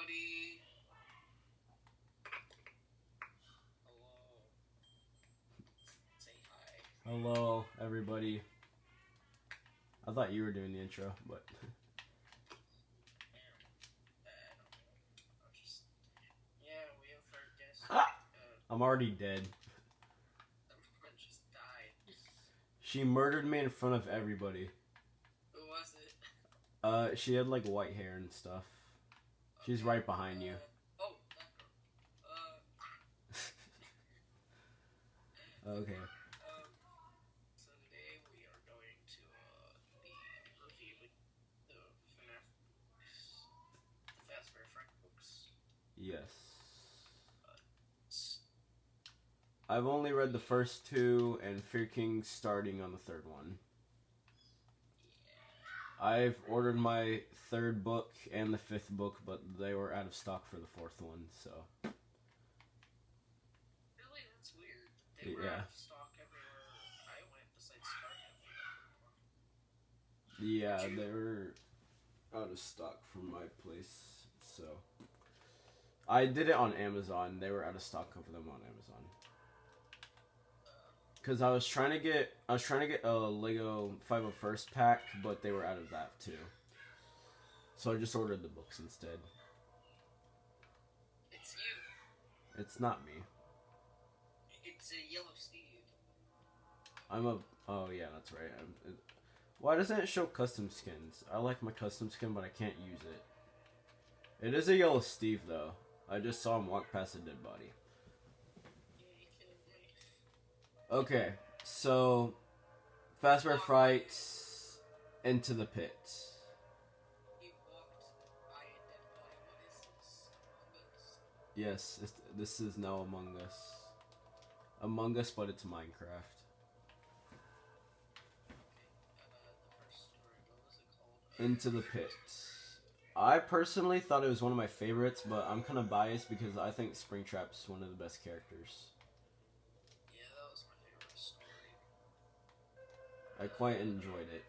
everybody. Hello. Say hi. Hello, everybody. I thought you were doing the intro, but Yeah, we have our guest. I'm already dead. Someone just died. She murdered me in front of everybody. Who was it? She had like white hair and stuff. She's Okay, right behind you. Oh, that girl. Okay. So today we are going to be reviewing the FNAF books, the Fazbear Fright books. Yes. I've only read the first two, and FearKing starting on the third one. I've ordered my third book and the fifth book, but they were out of stock for the fourth one, so. Really? That's weird. They were out of stock everywhere I went besides Starcraft. Yeah, they were out of stock from my place, so. I did it on Amazon. They were out of stock of them on Amazon. Cause I was trying to get a Lego 501st pack, but they were out of that too. So I just ordered the books instead. It's you. It's not me. It's a Yellow Steve. Oh yeah, that's right. Why doesn't it show custom skins? I like my custom skin, but I can't use it. It is a Yellow Steve though. I just saw him walk past a dead body. Okay, so Fazbear Fright, Into the Pit. He walked by a dead body. What is this? Yes, this is now Among Us. Among Us, but it's Minecraft. The first story, what was it called? Into the Pit. I personally thought it was one of my favorites, but I'm kind of biased because I think Springtrap's one of the best characters. I quite enjoyed it.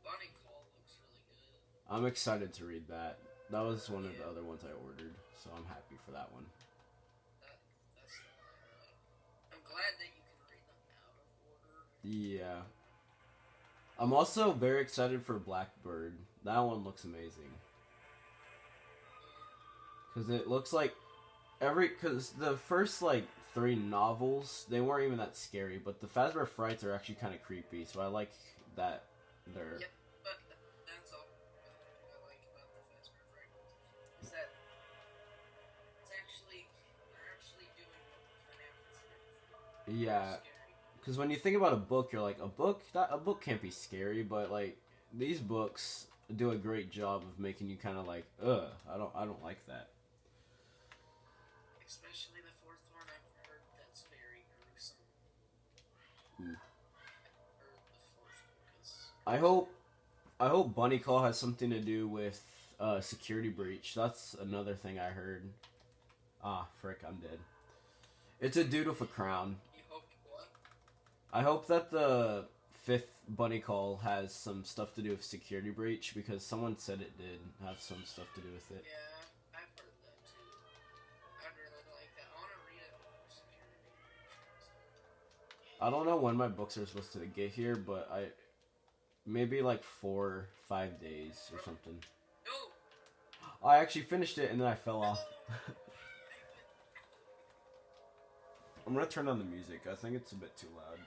Bunny Call looks really good. I'm excited to read that. That was one of the other ones I ordered, so I'm happy for that one. That's the one I read. I'm glad that you can read them out of order. Yeah. I'm also very excited for Blackbird. That one looks amazing. Because it looks like because the first like 3 novels, they weren't even that scary, but the Fazbear Frights are actually kind of creepy, so I like that they're... Yep, but that's all I like about the Fazbear Fright is that they're actually doing what FNAF is. Yeah, because when you think about a book, you're like, a book can't be scary, but like, these books do a great job of making you kind of like, I don't like that. Especially the fourth one, I've heard that's very gruesome. Ooh. I heard the fourth one I hope Bunny Call has something to do with security breach. That's another thing I heard. Ah, frick, I'm dead. It's a dude with a crown. You hope what? I hope that the 5th Bunny Call has some stuff to do with security breach, because someone said it did have some stuff to do with it. Yeah. I don't know when my books are supposed to get here, but maybe like 4 or 5 days or something. No. I actually finished it and then I fell off. I'm gonna turn on the music. I think it's a bit too loud.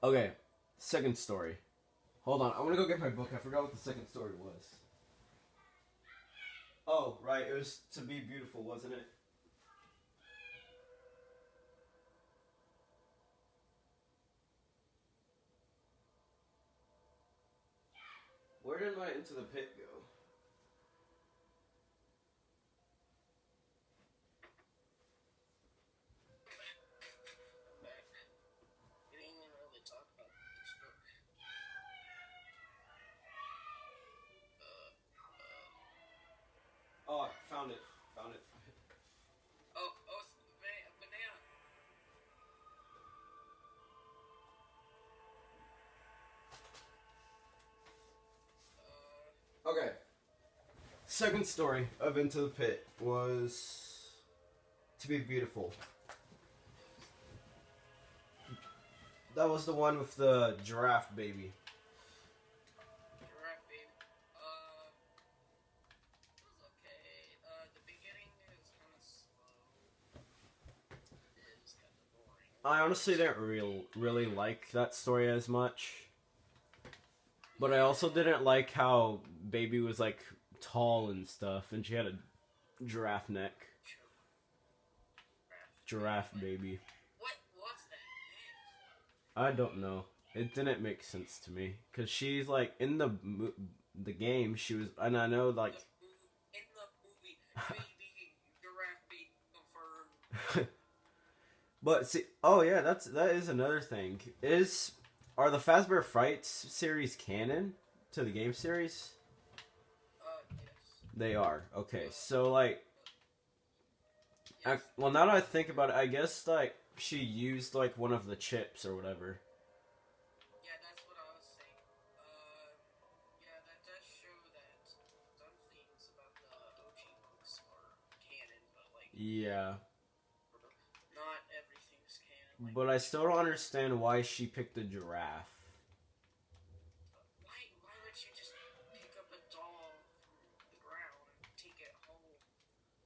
Okay, second story. Hold on, I'm gonna go get my book. I forgot what the second story was. Oh, right, it was To Be Beautiful, wasn't it? Where did my Into the Pit go? We didn't even really talk about this book. Oh, found it. Oh, banana. Okay. Second story of Into the Pit was To Be Beautiful. That was the one with the giraffe baby. Giraffe baby. It was okay. The beginning is kind of slow. It was kind of boring. I honestly didn't really like that story as much. But I also didn't like how Baby was like tall and stuff, and she had a giraffe neck. Giraffe Baby. What was that neck? I don't know. It didn't make sense to me because she's like in the game. She was, and I know like In the movie, baby, giraffe baby confirmed. But see, oh yeah, that is another thing. Are the Fazbear Fright series canon to the game series? Yes. They are. Okay, so like, Yes. well, now that I think about it, I guess like she used like one of the chips or whatever. Yeah, that's what I was saying. Yeah, that does show that some things about the OG books are canon, but like Yeah, not everything's canon. Like, but I still don't understand why she picked the giraffe. why would you just pick up a doll from the ground and take it home?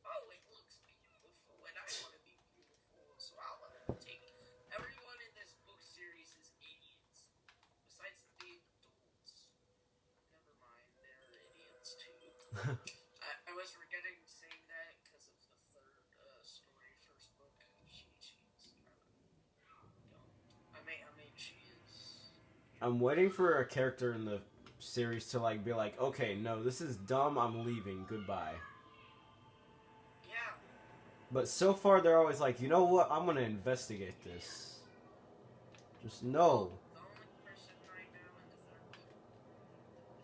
Oh, it looks beautiful, and I want to be beautiful, so I'll take it. Everyone in this book series is idiots, besides the adults. Never mind, they're idiots too. I was forgetting saying that because of the third story, first book. She's kind of dumb. I mean, she is. I'm waiting for a character in the series to like be like, okay, no, this is dumb. I'm leaving. Goodbye. Yeah. But so far, they're always like, you know what? I'm gonna investigate this. Just no. The only person right now in the third book,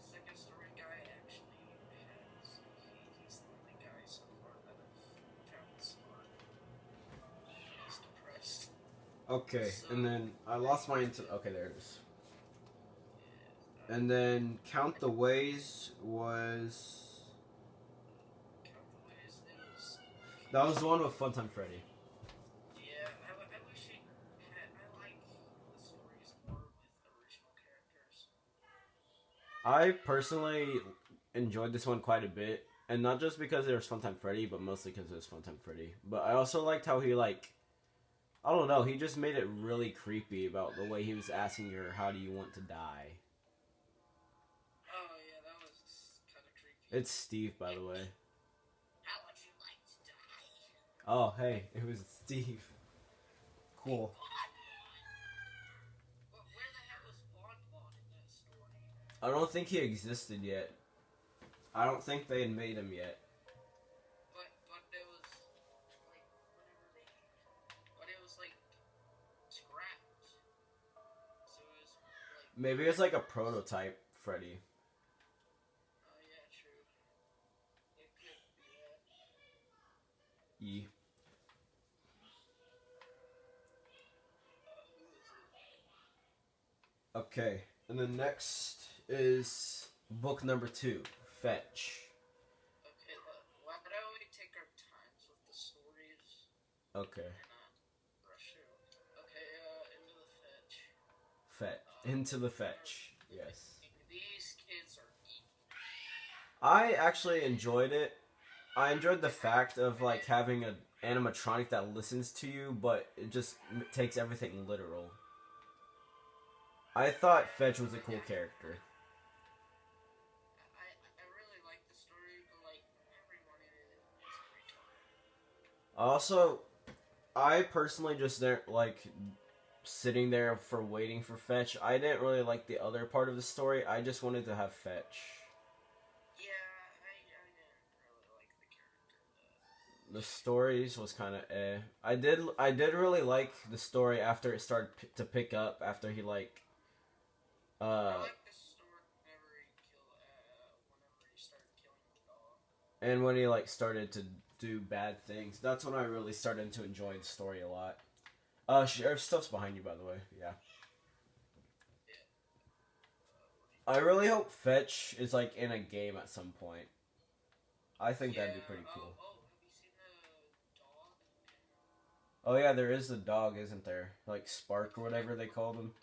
the second story guy actually has. He's the only guy so far that I've found smart. He's depressed. Okay, So, and then I lost my okay, there it is. yeah, And then Count the Ways was. Count the Ways. It was. That was the one with Funtime Freddy. Yeah, I wish it had. I like the stories more with original characters. I personally enjoyed this one quite a bit. And not just because there was Funtime Freddy, but mostly because it was Funtime Freddy. But I also liked how he, like. I don't know, he just made it really creepy about the way he was asking her, how do you want to die? Oh, yeah, that was kind of creepy. It's Steve, by the way. How would you like to die? Oh, hey, it was Steve. Cool. Where the hell was Bon in that story? I don't think he existed yet. I don't think they had made him yet. But it was like whenever they, but it was like scrapped. So it was like. Maybe it's like a prototype Freddy. Oh yeah, true. It could be that. E. Who is it? Okay, and then next is book number 2, Fetch. Okay, why don't we take our times with the stories Okay, and not rush through? Okay, into the fetch. Into the Fetch. Yes. These kids are evil. I actually enjoyed it. I enjoyed the fact of like having an animatronic that listens to you, but it just takes everything literal. I thought Fetch was a cool character. I really like the story, but like everyone in it is retarded. Also, I personally just didn't like sitting there for waiting for Fetch. I didn't really like the other part of the story. I just wanted to have Fetch. Yeah, I didn't really like the character. The stories was kind of eh. I did really like the story after it started to pick up after he like I like the story whenever he started killing the dog. and when he like started to do bad things. That's when I really started to enjoy the story a lot. Sheriff stuff's behind you, by the way. Yeah. I really hope Fetch is like in a game at some point. I think that'd be Yeah. pretty cool. Oh, have you seen the dog Oh yeah, there is the dog, isn't there? Like in Spark or FNAF whatever they 1? called him.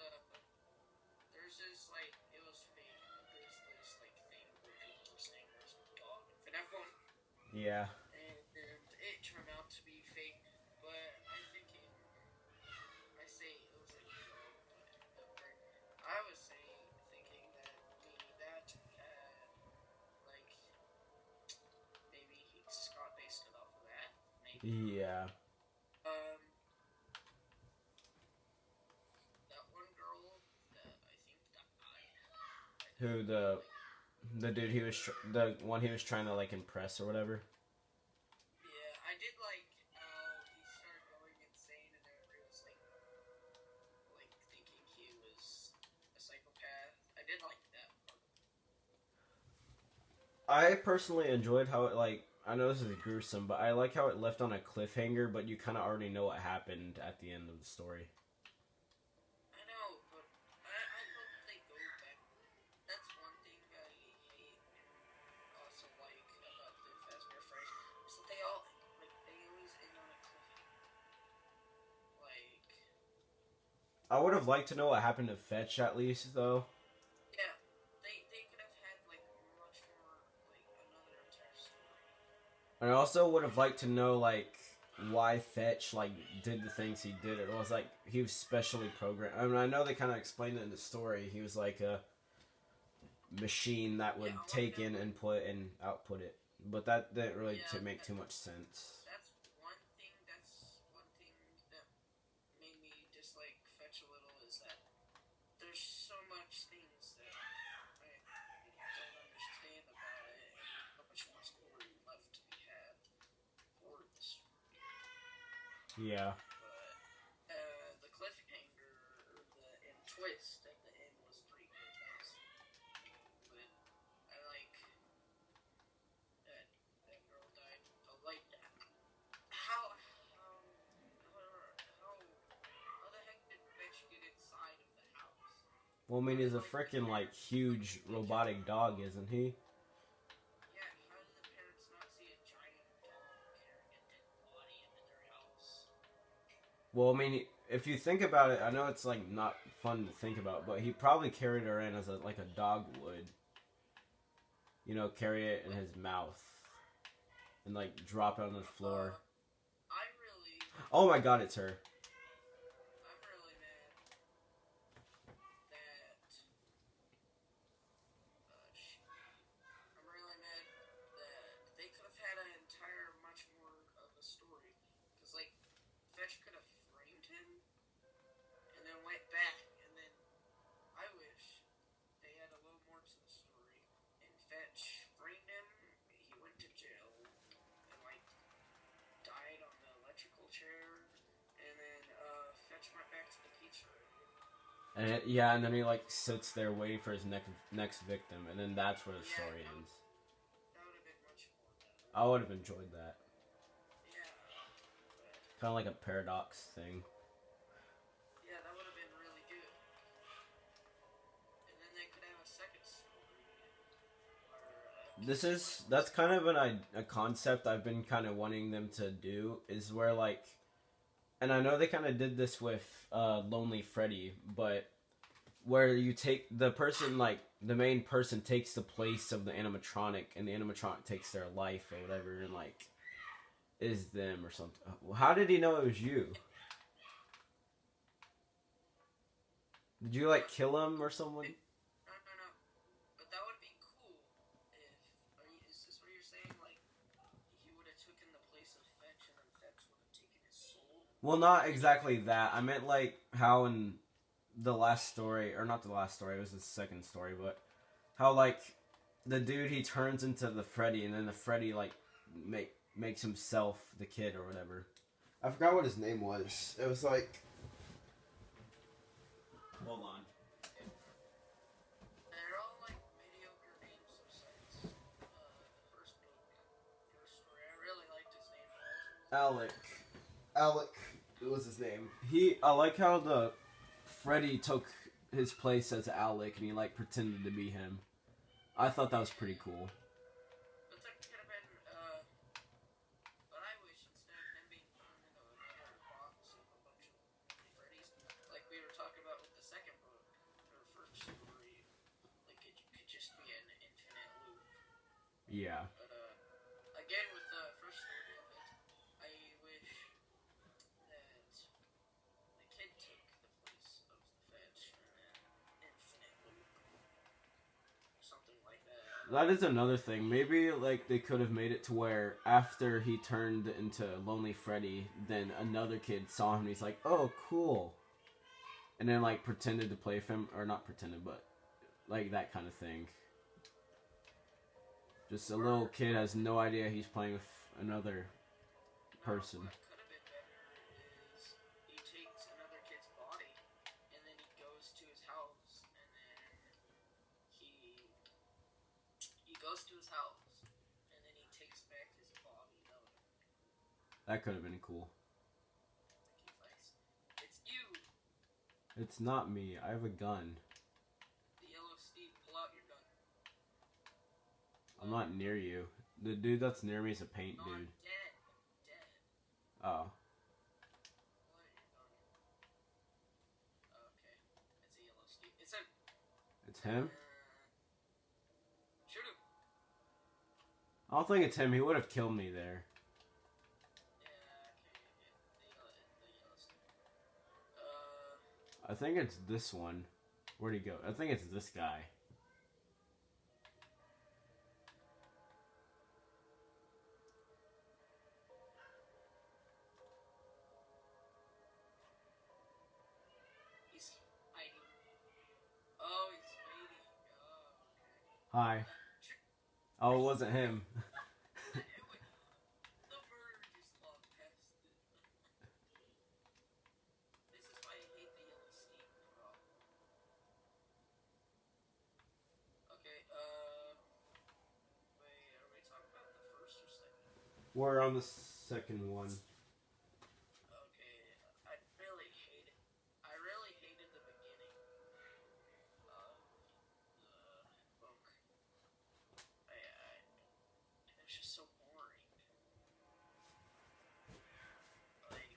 There's this, like, it was fake, but there's this, like, thing where people were saying there's a dog in FNAF 1, Yeah. and it turned out to be fake, but I say it was a dog, but I was thinking that maybe that like, maybe Scott based it off of that, maybe. Yeah. Um, that one girl that I think died. I didn't Who really the like it. the dude he was the one he was trying to like impress or whatever. Yeah, I did like how he started going insane and everybody was like thinking he was a psychopath. I did like that part. I personally enjoyed how it like I know this is gruesome, but I like how it left on a cliffhanger, but you kind of already know what happened at the end of the story. I know, but I hope they go back. That's one thing I hate and also like about the Fazbear Fright is that they always end on a cliffhanger. Like, I would have liked to know what happened to Fetch at least, though. yeah, they could have had like much more like another entire story. And I also would have liked to know like why Fetch like did the things he did. It was like he was specially programmed. I mean, I know they kind of explained it in the story. He was like a machine that would Yeah, I want to take know in like input and output it, but that didn't really yeah, make too much sense. that's one thing. That's one thing that made me dislike Fetch a little is that there's so much things that I don't understand about it, and there's so much more story left to be had for the story. Yeah. But the cliffhanger or the end twist at the end was pretty good. But I like that that girl died. Like how how how how the heck did Fetch get inside of the house? Well, I mean, How he's did a like the freaking like parents like huge they kept robotic dog, isn't he? yeah, how did the parents not see a giant dog carrying a dead body into their house? Well, I mean, if you think about it, I know it's like not fun to think about, but he probably carried her in as a like a dog would. You know, carry it in What? his mouth and like drop it on the floor. I really, Oh my god, it's her. I'm really mad that shoot, I'm really mad that they could have had an entire much more of a story because like Fetch could have framed him and then went back and then I wish they had a little more to the story and Fetch framed him. He went to jail and like died on the electrical chair, and then Fetch went back to the pizzeria. Yeah, and then he like sits there waiting for his next victim, and then that's where the Yeah, story ends. that would have been much more better. I would have enjoyed that. Yeah, but Kind of like a paradox thing. yeah, that would have been really good. And then they could have a second story where That's kind of a concept I've been kind of wanting them to do is where like, and I know they kind of did this with Lonely Freddy, but where you take the person like the main person takes the place of the animatronic, and the animatronic takes their life or whatever, and like is them or something. How did he know it was you? Did you like kill him or someone? no. But that would be cool if. Is this what you're saying? Like he would have taken the place of Fetch, and then Fetch would have taken his soul. Well, not exactly that. I meant like how in the last story, or not the last story, it was the second story, but how like the dude he turns into the Freddy, and then the Freddy like makes himself the kid or whatever. I forgot what his name was. It was like. Hold on. They're all like mediocre names besides the first book, first story. I really liked his name. Alec. Alec was his name. I like how the Freddy took his place as Alec, and he like pretended to be him. I thought that was pretty cool. But that could have been, what I wish, instead of him being thrown into another box of a bunch of Freddy's, like we were talking about with the second book, or first story, like it could just be an infinite loop. Yeah. But, again, with the first story of it, I wish that the kid took the place of the fetch and then infinite loop. Something like that. That is another thing. Maybe like they could have made it to where after he turned into Lonely Freddy, then another kid saw him and he's like, "Oh, cool," and then like pretended to play with him, or not pretended, but like that kind of thing. Just a little kid has no idea he's playing with another person. What could have been better is he takes another kid's body and then he goes to his house and then he goes to his house and then he takes back his body. That could have been cool. It's you. It's not me. I have a gun. The yellow Steve, pull out your gun. I'm not near you. The dude that's near me is a paint No, dude. I'm dead. I'm dead. Oh. Pull out your gun. Okay. It's a yellow Steve. It's him. It's him? Shoot him. I don't think it's him. He would have killed me there. Yeah, okay. The yellow Steve. I think it's this one. Where'd he go? I think it's this guy. He's hiding. Oh, he's waiting. Oh, okay. Hi. Oh, it wasn't him. The bird just walked past it. This is why I hate the yellow Steve, bro. Okay, wait, are we talking about the first or second? We're on the second one. Okay, I really hated the beginning of the book. It was just so boring. Like,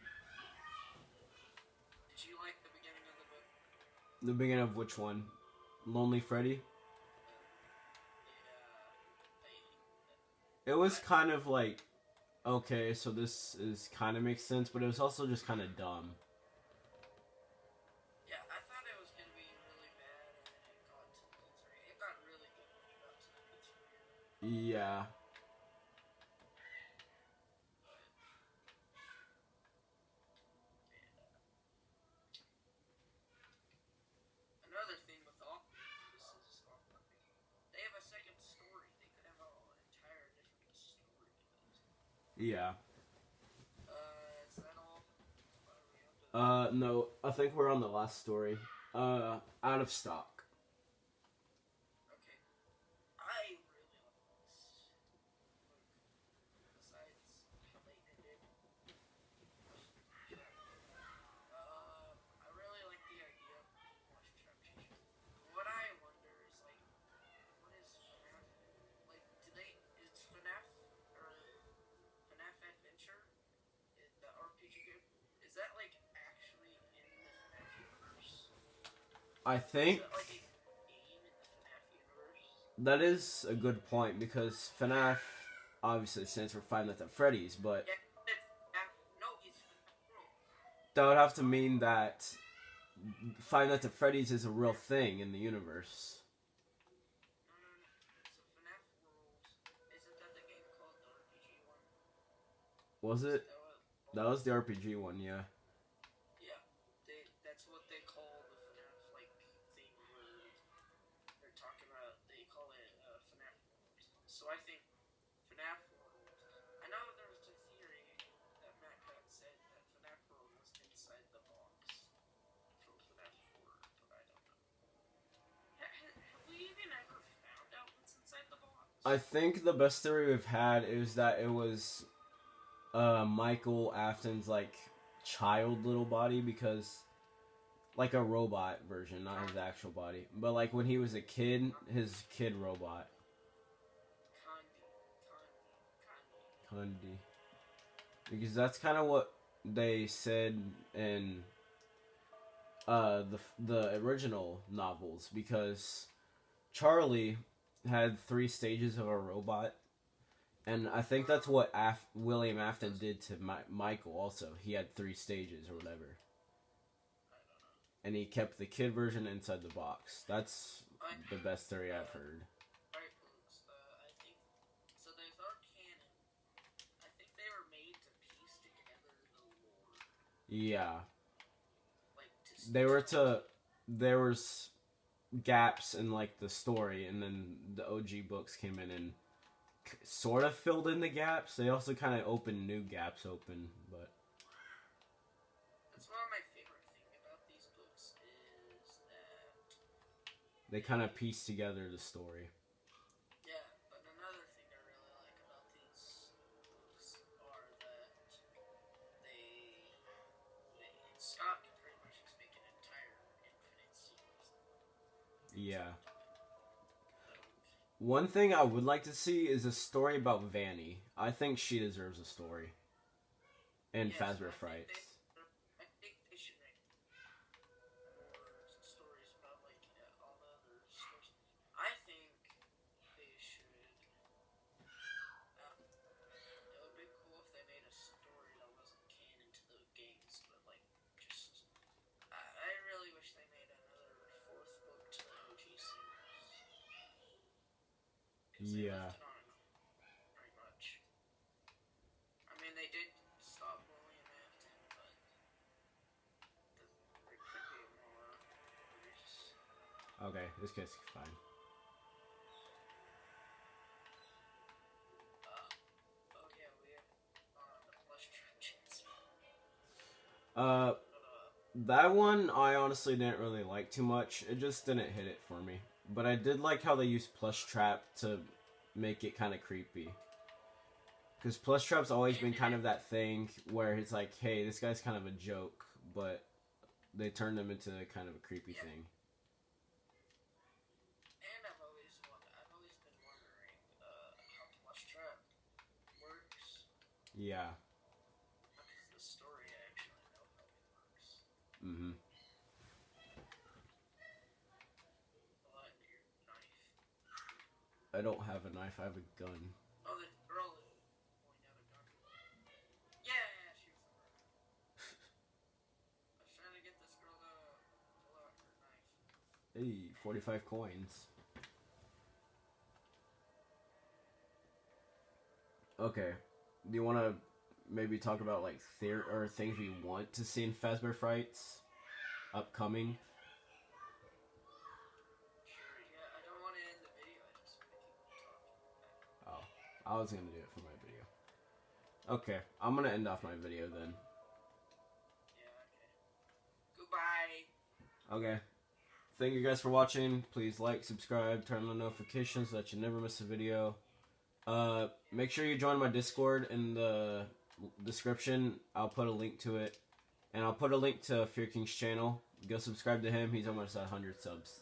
did you like the beginning of the book? The beginning of which one? Lonely Freddy? Yeah, It was kind of like, okay, so this is kind of makes sense, but it was also just kind of dumb. yeah, I thought it was gonna be really bad, and then it got to the three. It got really good when it got to the three. Yeah. Another thing with all this is they have a second story. They could have an entire different story. Yeah. Is that all? Are we on to No, I think we're on the last story. Out of stock. Okay. I really like this. Besides how they ended. I really like the idea of voice interpretation. What I wonder is like, what is FNAF? Like, is FNAF or FNAF Adventure, the RPG game, is that like actually in the FNAF universe? I think Is that like a game in the FNAF universe? that is a good point, because FNAF obviously stands for Five Nights at Freddy's, but Yeah, it's FNAF. No, it's FNAF World. that would have to mean that Five Nights at Freddy's is a real thing in the universe. No. So FNAF World, isn't that the game called the RPG one? Was it? That was was the RPG one, yeah. Yeah, that's what they call the FNAF, like, thing where they're talking about, they call it FNAF World. So I think FNAF World, I know there was a theory that Matt Cut said that FNAF World was inside the box from FNAF 4, but I don't know. Have we even ever found out what's inside the box? I think the best theory we've had is that it was Michael Afton's like child little body, because like a robot version, not his actual body, but like when he was a kid, his kid robot. Kandi. Because that's kind of what they said in the original novels. Because Charlie had 3 stages of a robot, and I think that's what William Afton did to Michael. Also, he had 3 stages or whatever, and he kept the kid version inside the box. That's the best theory I've heard. Yeah. There was gaps in like the story, and then the OG books came in and sort of filled in the gaps. They also kind of opened new gaps open, but that's one of my favorite things about these books is that they kind of piece together the story. Yeah, but another thing I really like about these books are that Scott can pretty much just make an entire infinite series of them. Yeah. One thing I would like to see is a story about Vanny. I think she deserves a story. And Fazbear Fright. I think they should make more stories about like all the other stories. I think they should. It would be cool if they made a story that wasn't canon to the games, but like just. I really wish they made another 4th book to the OG series. Yeah. Pretty much. I mean, they did stop William Afton, but there could be more. Okay, this guy's fine. Oh yeah, we have the plush transfer. That one I honestly didn't really like too much. It just didn't hit it for me. But I did like how they used Plush Trap to make it kind of creepy. Because Plush Trap's always been kind of that thing where it's like, hey, this guy's kind of a joke, but they turned him into kind of a creepy thing. And I've always been wondering how Plush Trap works. Yeah. Because the story, I actually know how it works. Mm-hmm. Well, your knife. I don't have a knife, I have a gun. Oh, the girl is pointing out a gun. Yeah, she was the murderer. I was trying to get this girl to pull out her knife. Hey, 45 coins. Okay. Do you want to maybe talk about like or things we want to see in Fazbear Frights upcoming? Sure, yeah. I don't want to end the video. I just want to keep talking. Oh, I was gonna do it for my video. Okay, I'm gonna end off my video then. Yeah, okay. Goodbye. Okay. Thank you guys for watching. Please like, subscribe, turn on the notifications so that you never miss a video. Make sure you join my Discord in the description. I'll put a link to it. And I'll put a link to FearKing's channel. Go subscribe to him. He's almost at 100 subs.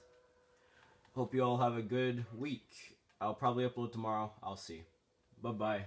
Hope you all have a good week. I'll probably upload tomorrow. I'll see. Bye-bye.